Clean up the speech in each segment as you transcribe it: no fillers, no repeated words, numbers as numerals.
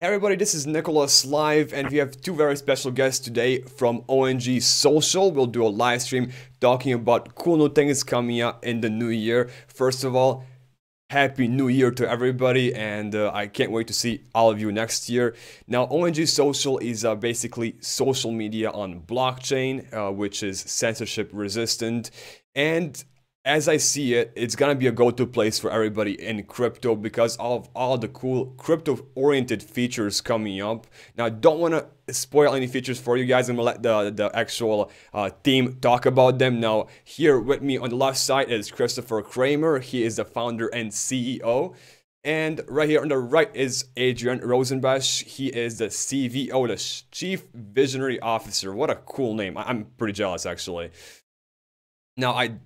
Hey everybody, this is Nicholas Live, and we have two very special guests today from onG.social. We'll do a live stream talking about cool new things coming up in the new year. First of all, Happy New Year to everybody, and I can't wait to see all of you next year. Now, onG.social is basically social media on blockchain, which is censorship resistant, and as I see it, it's gonna be a go-to place for everybody in crypto because of all the cool crypto-oriented features coming up. Now, I don't want to spoil any features for you guys. I'm gonna let the actual team talk about them. Now, here with me on the left side is Christopher Kramer. He is the founder and CEO. And right here on the right is Adrian Rosenbach. He is the CVO, the Chief Visionary Officer. What a cool name. I'm pretty jealous, actually. Now, I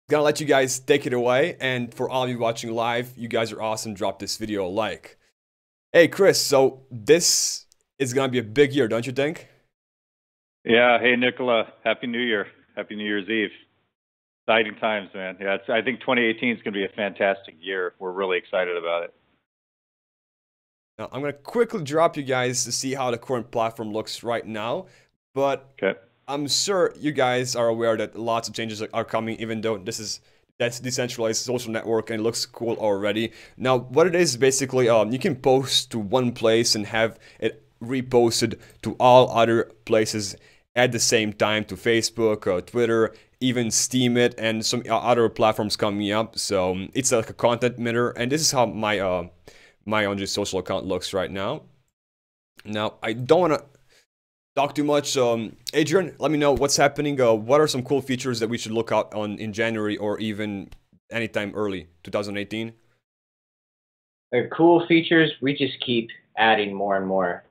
gonna let you guys take it away, and for all of you watching live, you guys are awesome. Drop this video a like. Hey Chris, so this is gonna be a big year, don't you think? Yeah. Hey, Nicola. Happy New Year. Happy New Year's Eve. Exciting times, man. Yeah, I think 2018 is going to be a fantastic year. We're really excited about it. Now I'm gonna quickly drop you guys to see how the current platform looks right now, but Okay. I'm sure you guys are aware that lots of changes are coming, even though that's decentralized social network and it looks cool already. Now, what it is basically, you can post to one place and have it reposted to all other places at the same time, to Facebook, Twitter, even steemit, and some other platforms coming up. So it's like a content mirror, and this is how my own social account looks right now. Now, I don't want to talk too much. Adrian, let me know what's happening. What are some cool features that we should look out on in January or even anytime early 2018? The cool features, we just keep adding more and more.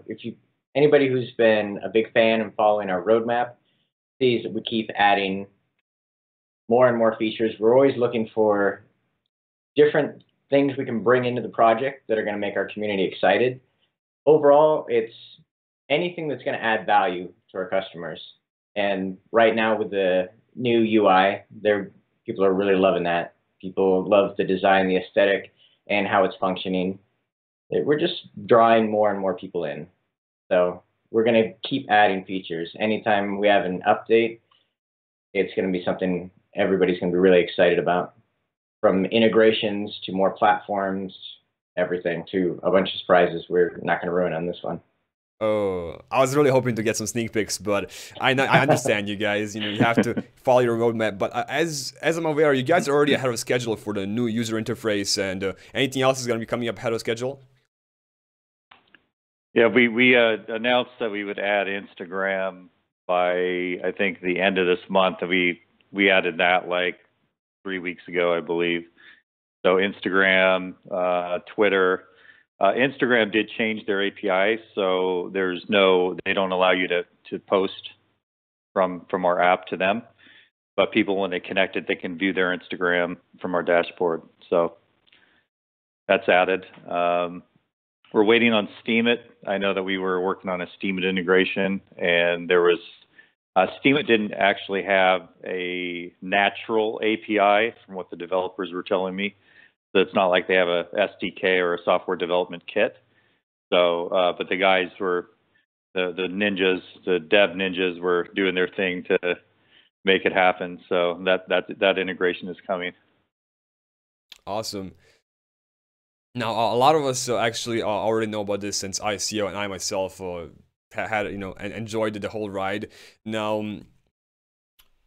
If you anybody who's been a big fan and following our roadmap sees that we keep adding more and more features. We're always looking for different things we can bring into the project that are going to make our community excited. Overall, it's anything that's going to add value to our customers. And right now with the new UI, people are really loving that. People love the design, the aesthetic, and how it's functioning. We're just drawing more and more people in. So we're going to keep adding features. Anytime we have an update, it's going to be something everybody's going to be really excited about. From integrations to more platforms, everything, to a bunch of surprises we're not going to ruin on this one. Oh, I was really hoping to get some sneak peeks, but I understand you guys. You know, you have to follow your roadmap. But as I'm aware, you guys are already ahead of schedule for the new user interface, and anything else is going to be coming up ahead of schedule. Yeah, we announced that we would add Instagram by, I think, the end of this month. We added that like 3 weeks ago, I believe. So Instagram, Twitter. Instagram did change their API, so they don't allow you to post from our app to them. But people, when they connect it, they can view their Instagram from our dashboard. So that's added. We're waiting on steemit. I know that we were working on a steemit integration, and there was steemit didn't actually have a natural API from what the developers were telling me. So it's not like they have a SDK or a software development kit. So, but the guys were, the ninjas, the dev ninjas were doing their thing to make it happen. So that integration is coming. Awesome. Now, a lot of us actually already know about this since ICO, and I myself had and enjoyed the whole ride. Now,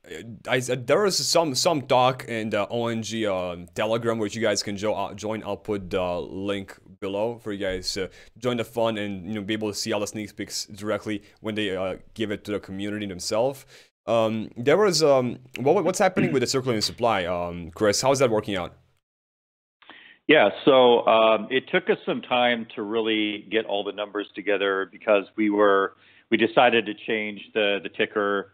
there was some talk in the onG Telegram which you guys can join. I'll put the link below for you guys to join the fun and be able to see all the sneak peeks directly when they give it to the community themselves. There was what's happening with the circulating supply, Chris? How's that working out? Yeah, so it took us some time to really get all the numbers together because we decided to change the ticker,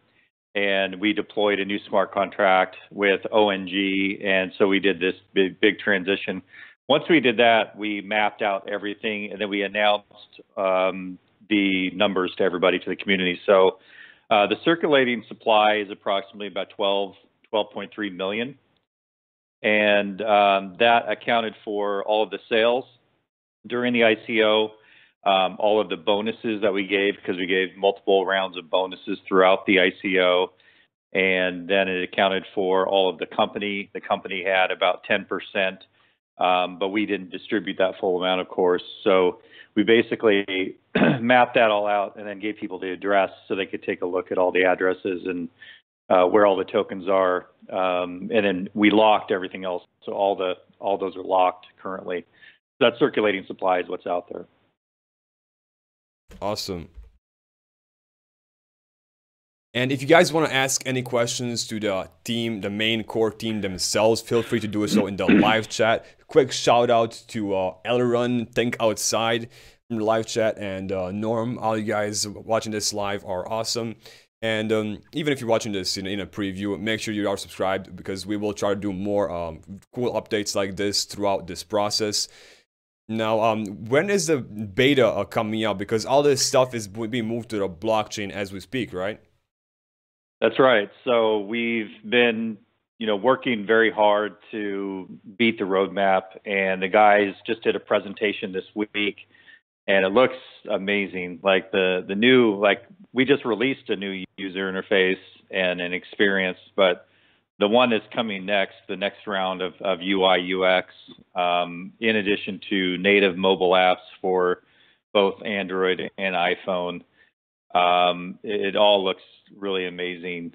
and we deployed a new smart contract with onG, and so we did this big transition. Once we did that, we mapped out everything, and then we announced the numbers to everybody, to the community. So the circulating supply is approximately about 12.3 million. And that accounted for all of the sales during the ICO. all of the bonuses that we gave, because we gave multiple rounds of bonuses throughout the ICO. And then it accounted for all of the company. The company had about 10%, but we didn't distribute that full amount, of course. So we basically mapped that all out and then gave people the address so they could take a look at all the addresses and where all the tokens are. And then we locked everything else. So all those are locked currently. So that circulating supply is what's out there. Awesome. And if you guys want to ask any questions to the team, the main core team themselves, feel free to do so in the live chat. Quick shout out to Elrun, Think Outside from the live chat, and Norm. All you guys watching this live are awesome. And even if you're watching this in a preview, make sure you are subscribed, because we will try to do more cool updates like this throughout this process. Now, when is the beta coming out? Because all this stuff is being moved to the blockchain as we speak, right? That's right. So we've been, working very hard to beat the roadmap, and the guys just did a presentation this week, and it looks amazing. Like the new, we just released a new user interface and an experience, but the one that's coming next, the next round of UI UX, in addition to native mobile apps for both Android and iPhone, it all looks really amazing.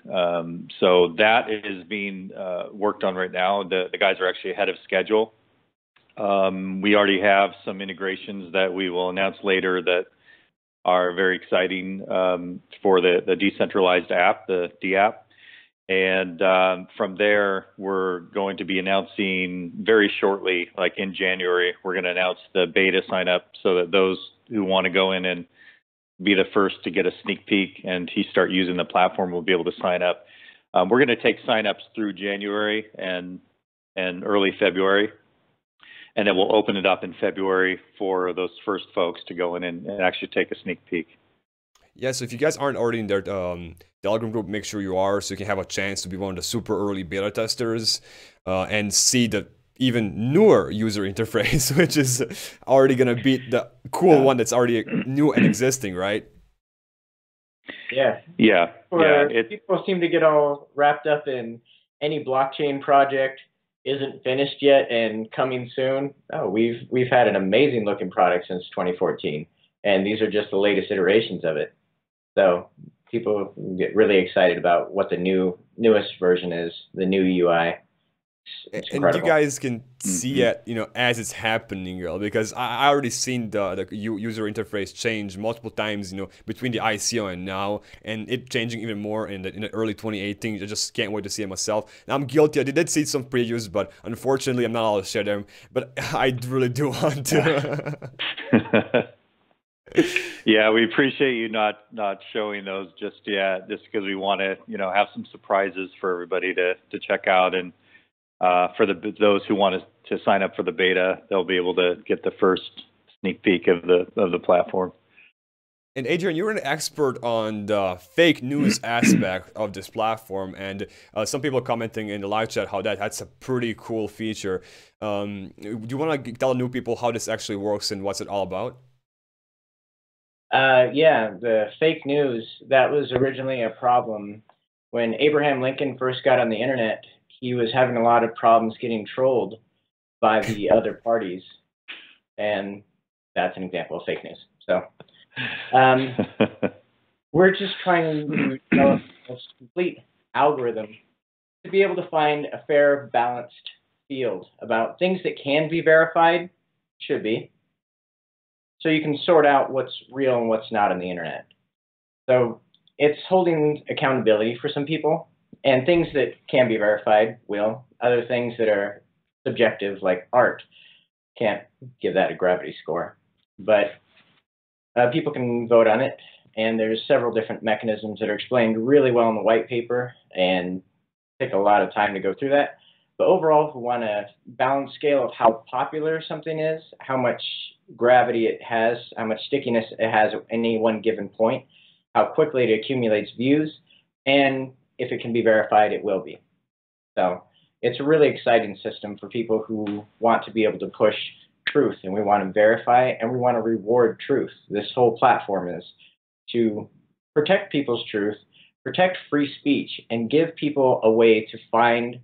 So that is being worked on right now. The guys are actually ahead of schedule. We already have some integrations that we will announce later that are very exciting for the decentralized app, the D app. And from there, we're going to be announcing very shortly, like in January, we're going to announce the beta sign up so that those who want to go in and be the first to get a sneak peek and start using the platform will be able to sign up. We're going to take signups through January and early February, and then we'll open it up in February for those first folks to go in and actually take a sneak peek. Yeah, so if you guys aren't already in their Telegram group, make sure you are, so you can have a chance to be one of the super early beta testers and see the even newer user interface, which is already going to beat the cool one that's already new and existing, right? Yeah. Yeah. People seem to get all wrapped up in any blockchain project isn't finished yet and coming soon. Oh, we've had an amazing looking product since 2014, and these are just the latest iterations of it. So people get really excited about what the newest version is, the new UI. And you guys can see it, as it's happening, because I already seen the user interface change multiple times, between the ICO and now, and it changing even more in the early 2018. I just can't wait to see it myself. And I'm guilty. I did see some previews, but unfortunately, I'm not allowed to share them. But I really do want to. Yeah, we appreciate you not showing those just yet, just because we want to, have some surprises for everybody to check out. And for those who want to sign up for the beta, they'll be able to get the first sneak peek of the platform. And Adrian, you're an expert on the fake news aspect of this platform, and some people are commenting in the live chat how that's a pretty cool feature. Do you want to tell new people how this actually works and what's it all about? Yeah, the fake news, that was originally a problem when Abraham Lincoln first got on the internet. He was having a lot of problems getting trolled by the other parties, and that's an example of fake news. So we're just trying to develop a complete algorithm to be able to find a fair, balanced field about things that can be verified, should be, so you can sort out what's real and what's not on the internet. So it's holding accountability for some people, and things that can be verified will. Other things that are subjective, like art, can't give that a gravity score. But people can vote on it, and there's several different mechanisms that are explained really well in the white paper, and take a lot of time to go through that. But overall, if we want a balanced scale of how popular something is, how much gravity it has, how much stickiness it has at any one given point, how quickly it accumulates views, and if it can be verified, it will be. So it's a really exciting system for people who want to be able to push truth, and we want to verify, and we want to reward truth. This whole platform is to protect people's truth, protect free speech, and give people a way to find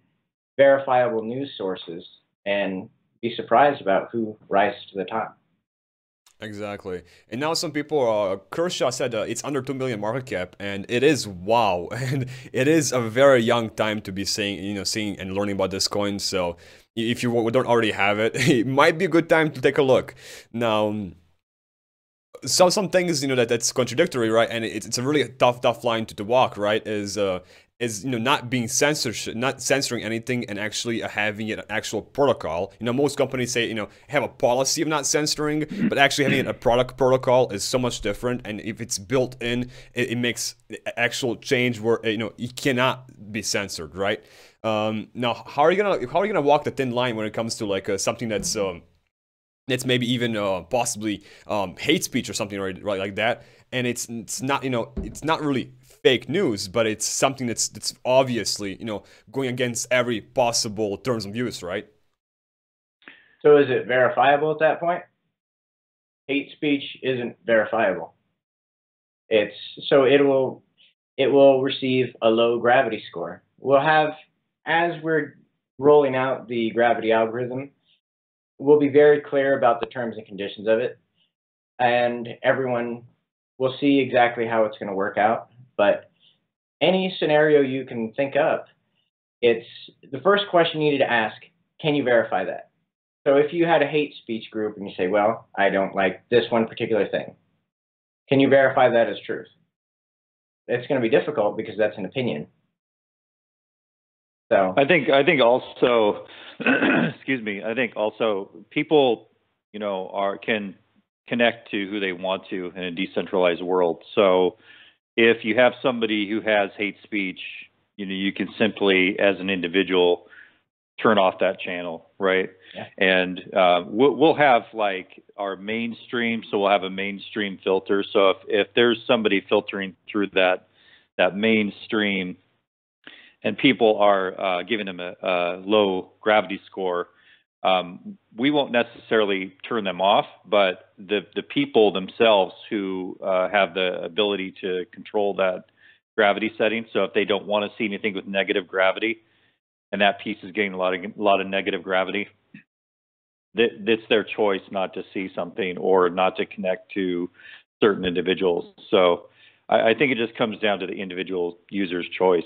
verifiable news sources and be surprised about who rises to the top. Exactly. And now some people, Kershaw said it's under 2 million market cap, and it is wow. And it is a very young time to be seeing and learning about this coin. So if you don't already have it, it might be a good time to take a look. Now, some things that's contradictory, right? And it's a really tough line to walk, right? Is not being censorship, not censoring anything, and actually having an actual protocol. Most companies say have a policy of not censoring, but actually having a product protocol is so much different. And if it's built in, it makes actual change where it cannot be censored, right? Now, how are you gonna walk the thin line when it comes to like something that's maybe even possibly hate speech or something, right like that, and it's not it's not really fake news, but it's something that's obviously going against every possible terms of use, right? So is it verifiable at that point? Hate speech isn't verifiable. It will receive a low gravity score. We'll have, as we're rolling out the gravity algorithm, we'll be very clear about the terms and conditions of it, and everyone will see exactly how it's going to work out. But any scenario you can think up, it's the first question you need to ask: can you verify that? So if you had a hate speech group and you say, well, I don't like this one particular thing, can you verify that as truth? It's going to be difficult because that's an opinion. So I think also, excuse me. I think also people, can connect to who they want to in a decentralized world. So if you have somebody who has hate speech, you can simply, as an individual, turn off that channel, right? Yeah. And we'll have like our mainstream, so we'll have a mainstream filter. So if there's somebody filtering through that mainstream, and people are giving them a low gravity score, we won't necessarily turn them off, but the people themselves who have the ability to control that gravity setting. So if they don't want to see anything with negative gravity, and that piece is getting a lot of negative gravity, it's their choice not to see something or not to connect to certain individuals. So I think it just comes down to the individual user's choice.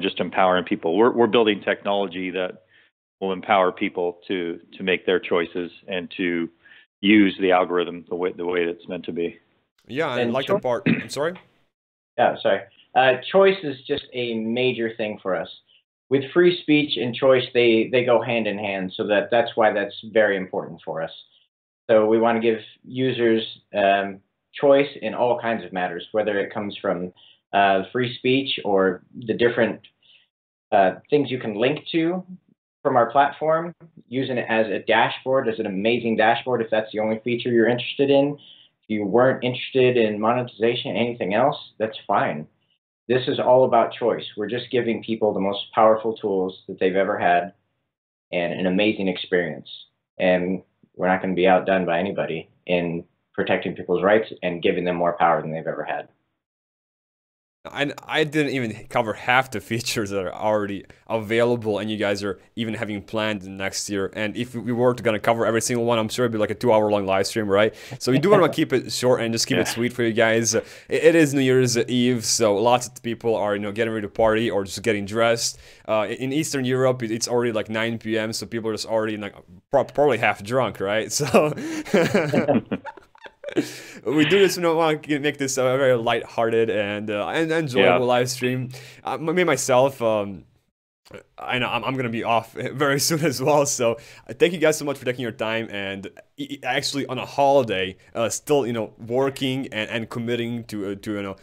Just empowering people. We're building technology that will empower people to make their choices and to use the algorithm the way it's meant to be. Yeah, and like the part. I'm sorry. Yeah, sorry. Choice is just a major thing for us. With free speech and choice, they go hand in hand. So that's why that's very important for us. So we want to give users choice in all kinds of matters, whether it comes from free speech or the different things you can link to from our platform, using it as a dashboard, as an amazing dashboard if that's the only feature you're interested in. If you weren't interested in monetization, anything else, that's fine. This is all about choice. We're just giving people the most powerful tools that they've ever had and an amazing experience. And we're not going to be outdone by anybody in protecting people's rights and giving them more power than they've ever had. And I didn't even cover half the features that are already available, and you guys are even having planned next year. And if we were to gonna cover every single one, I'm sure it'd be like a 2-hour long live stream, right? So we do want to keep it short and just keep it sweet for you guys. It is New Year's Eve, so lots of people are getting ready to party or just getting dressed. In Eastern Europe, it's already like 9 p.m., so people are just already like probably half drunk, right? So. We do this, want to make this a very light-hearted and enjoyable live stream. Me myself, I know I'm gonna be off very soon as well. So thank you guys so much for taking your time and actually on a holiday, still working and committing to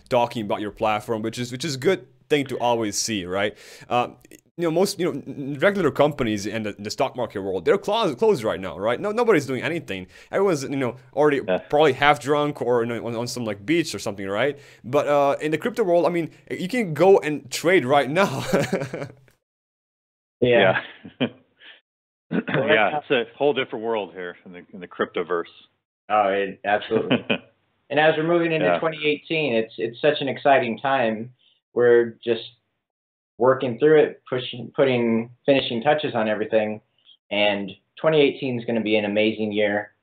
talking about your platform, which is good thing to always see, right? Most regular companies in the stock market world, they're closed right now, right? Nobody's doing anything. Everyone's already probably half drunk or on some like beach or something, right? But in the crypto world, I mean, you can go and trade right now. Yeah. Yeah, it's a whole different world here in the cryptoverse. Oh, absolutely. And as we're moving into 2018, it's such an exciting time. We're just working through it, putting finishing touches on everything, and 2018 is going to be an amazing year.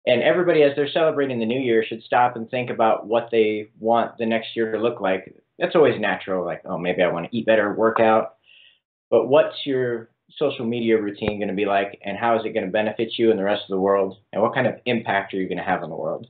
And everybody, as they're celebrating the new year, should stop and think about what they want the next year to look like. That's always natural, like, oh, maybe I want to eat better, work out. But what's your social media routine going to be like, and how is it going to benefit you and the rest of the world, and what kind of impact are you going to have on the world?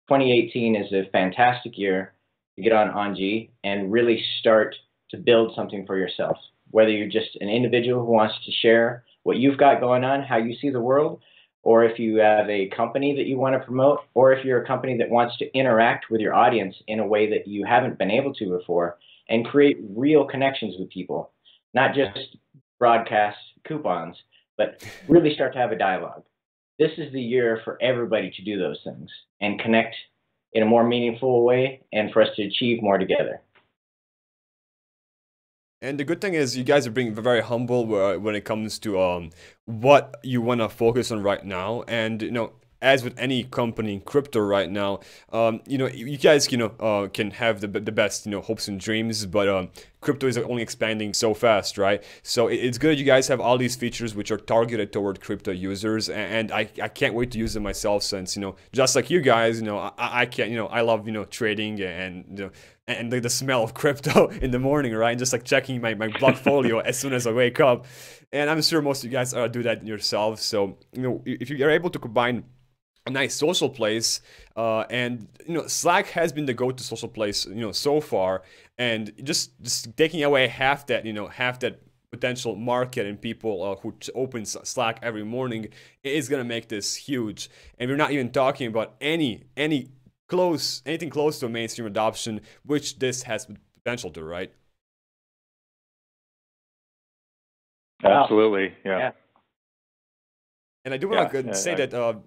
2018 is a fantastic year to get on onG and really start to build something for yourself. Whether you're just an individual who wants to share what you've got going on, how you see the world, or if you have a company that you want to promote, or if you're a company that wants to interact with your audience in a way that you haven't been able to before and create real connections with people, not just broadcast coupons, but really start to have a dialogue. This is the year for everybody to do those things and connect in a more meaningful way and for us to achieve more together. And the good thing is you guys are being very humble when it comes to what you want to focus on right now. And, as with any company in crypto right now, you guys, can have the best, hopes and dreams, but crypto is only expanding so fast, right? So it's good you guys have all these features which are targeted toward crypto users, and I can't wait to use them myself since, just like you guys, I can't, I love, trading and the smell of crypto in the morning, right? And just like checking my portfolio as soon as I wake up. And I'm sure most of you guys do that yourselves. So, if you are able to combine a nice social place, and Slack has been the go-to social place, so far, and just taking away half that potential market and people who open Slack every morning is gonna make this huge. And we're not even talking about anything close to a mainstream adoption, which this has potential to, right? Absolutely, yeah. And I do want to say that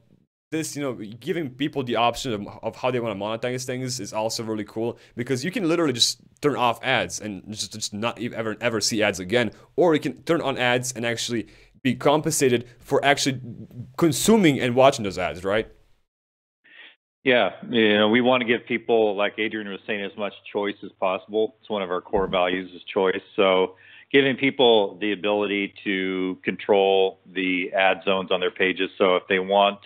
this, giving people the option of how they want to monetize things is also really cool, because you can literally just turn off ads and just not ever see ads again, or you can turn on ads and actually be compensated for actually consuming and watching those ads, right? Yeah, we want to give people, like Adrian was saying, as much choice as possible. It's one of our core values is choice. So giving people the ability to control the ad zones on their pages. So if they want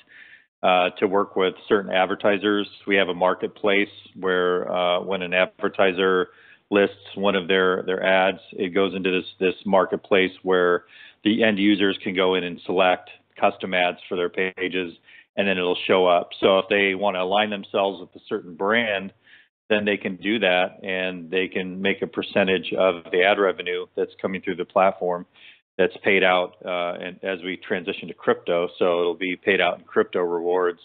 to work with certain advertisers, we have a marketplace where when an advertiser lists one of their ads, it goes into this marketplace where the end users can go in and select custom ads for their pages, and then it'll show up. So if they want to align themselves with a certain brand, then they can do that, and they can make a percentage of the ad revenue that's coming through the platform that's paid out and as we transition to crypto. So it'll be paid out in crypto rewards.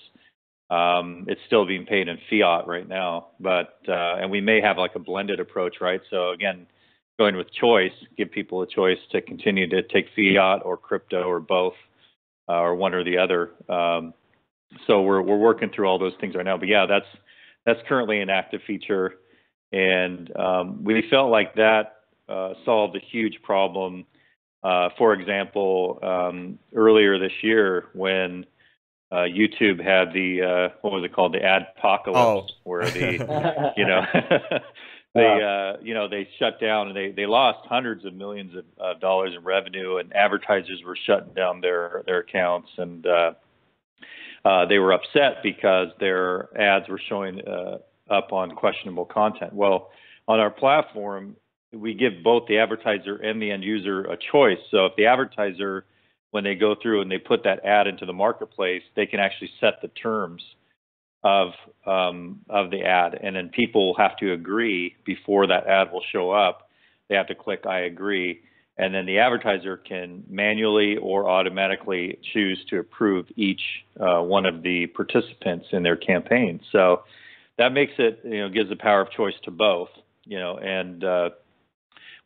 It's still being paid in fiat right now, but and we may have like a blended approach, right? So again, going with choice, give people a choice to continue to take fiat or crypto or both, or one or the other. So we're working through all those things right now. But yeah, that's currently an active feature, and we felt like that solved a huge problem. For example, earlier this year when YouTube had the what was it called, the adpocalypse, where the they shut down and they lost hundreds of millions of dollars in revenue, and advertisers were shutting down their accounts, and they were upset because their ads were showing up on questionable content. Well, on our platform, we give both the advertiser and the end user a choice. So if the advertiser, when they go through and they put that ad into the marketplace, they can actually set the terms of the ad, and then people have to agree before that ad will show up. They have to click I agree, and then the advertiser can manually or automatically choose to approve each one of the participants in their campaign. So that makes it, gives the power of choice to both, and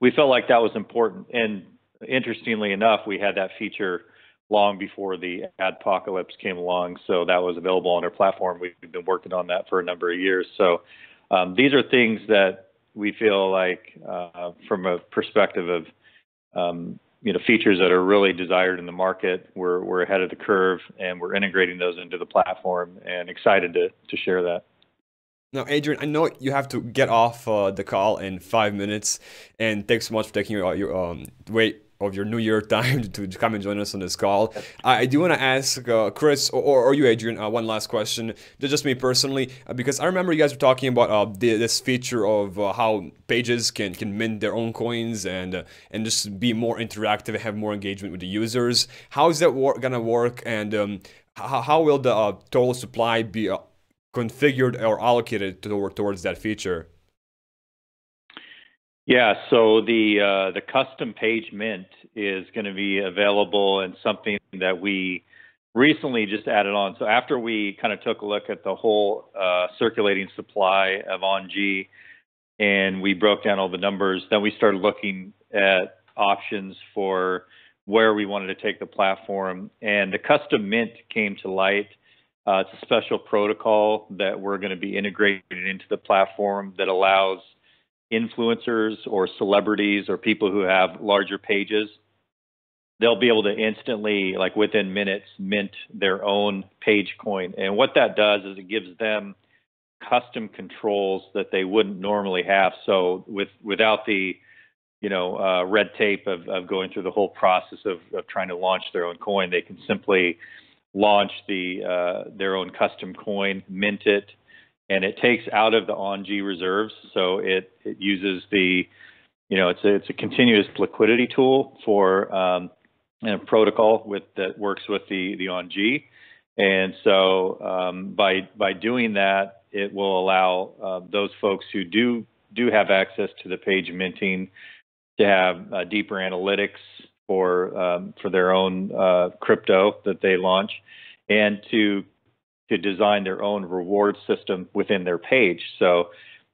we felt like that was important. And interestingly enough, we had that feature long before the adpocalypse came along, so that was available on our platform. We've been working on that for a number of years. So these are things that we feel like, from a perspective of features that are really desired in the market. We're ahead of the curve, and we're integrating those into the platform, and excited to share that. Now, Adrian, I know you have to get off the call in 5 minutes, and thanks so much for taking your wait of your New Year time to come and join us on this call. I do want to ask Chris or you, Adrian, one last question. Just me personally, because I remember you guys were talking about this feature of how pages can mint their own coins and just be more interactive and have more engagement with the users. How is that gonna work, and how will the total supply be configured or allocated towards that feature? Yeah, so the custom page mint is going to be available, and something that we recently just added on. So after we kind of took a look at the whole circulating supply of onG, and we broke down all the numbers, then we started looking at options for where we wanted to take the platform, and the custom mint came to light. It's a special protocol that we're going to be integrating into the platform that allows influencers or celebrities or people who have larger pages. They'll be able to instantly, like within minutes, mint their own page coin. And what that does is it gives them custom controls that they wouldn't normally have. So without the red tape of going through the whole process of trying to launch their own coin, they can simply launch their own custom coin, mint it, and it takes out of the onG reserves. So it uses it's a continuous liquidity tool for a protocol that works with the onG. And so by doing that, it will allow those folks who do have access to the page minting to have deeper analytics for their own crypto that they launch, and to design their own reward system within their page. So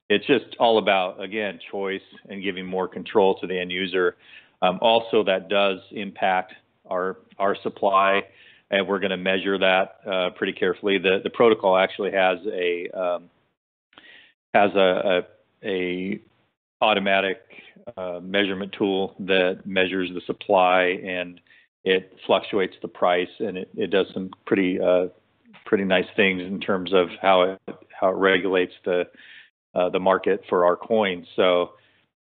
it's just all about, again, choice and giving more control to the end user. Also, that does impact our supply, and we're going to measure that pretty carefully. The protocol actually has a automatic measurement tool that measures the supply, and it fluctuates the price, and it does some pretty nice things in terms of how it regulates the market for our coins. So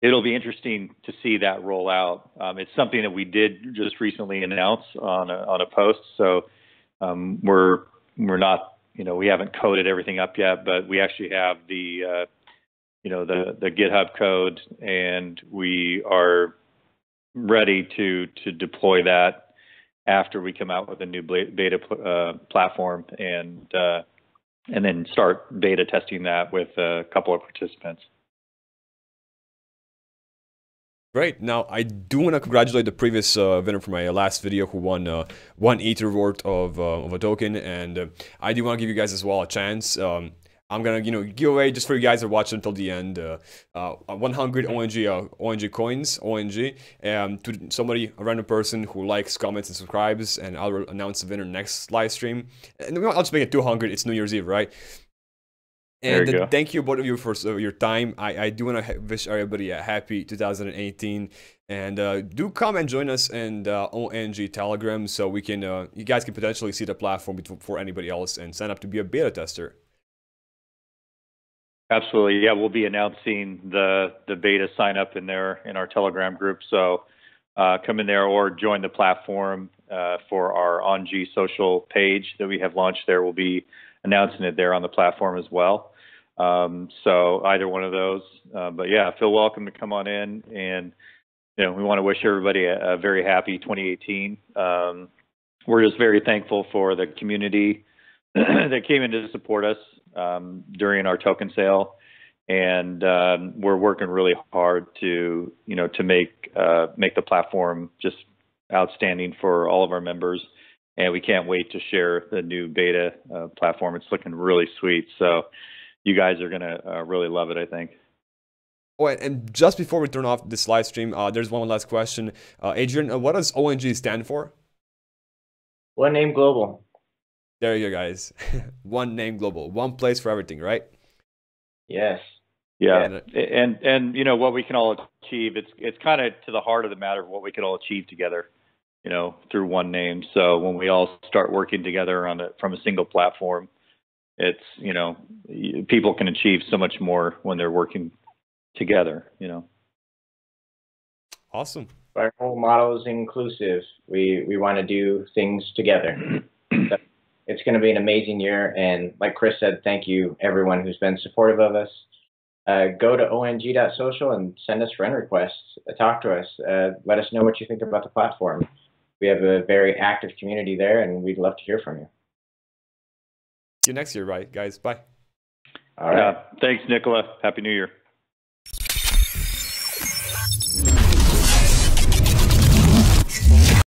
it'll be interesting to see that roll out. It's something that we did just recently announce on a post. So we're not, we haven't coded everything up yet, but we actually have the GitHub code, and we are ready to deploy that after we come out with a new beta platform, and then start beta testing that with a couple of participants. Great. Now, I do want to congratulate the previous winner from my last video, who won 1 Ether worth of a token, and I do want to give you guys as well a chance. I'm gonna, give away, just for you guys that watch until the end, 100 onG coins, onG, to somebody, a random person who likes, comments, and subscribes, and I'll announce the winner next live stream. And I'll just make it 200. It's New Year's Eve, right? And thank you, both of you, for your time. I do want to wish everybody a happy 2018, and do come and join us in the onG Telegram, so we can, you guys can potentially see the platform before anybody else and sign up to be a beta tester. Absolutely, yeah. We'll be announcing the beta sign up in our Telegram group. So come in there or join the platform for our onG.social page that we have launched there. We'll be announcing it there on the platform as well. So either one of those. But yeah, feel welcome to come on in, and we want to wish everybody a very happy 2018. We're just very thankful for the community that came in to support us during our token sale, and we're working really hard to make the platform just outstanding for all of our members, and we can't wait to share the new beta platform. It's looking really sweet, so you guys are gonna really love it, I think. Oh, and just before we turn off this live stream, there's one last question. Adrian, what does onG stand for? One Name Global. There you go, guys. One name global, one place for everything, right? Yes. Yeah. And you know what we can all achieve. It's kind of to the heart of the matter of what we can all achieve together, you know, through one name. So when we all start working together on it from a single platform, it's, you know, people can achieve so much more when they're working together, you know. Awesome. Our whole model is inclusive. We want to do things together. So it's going to be an amazing year. And like Chris said, thank you everyone who's been supportive of us. Go to onG.social and send us friend requests. Talk to us. Let us know what you think about the platform. We have a very active community there, and we'd love to hear from you. See you next year, right, guys? Bye. All right. Thanks, Nicola. Happy New Year.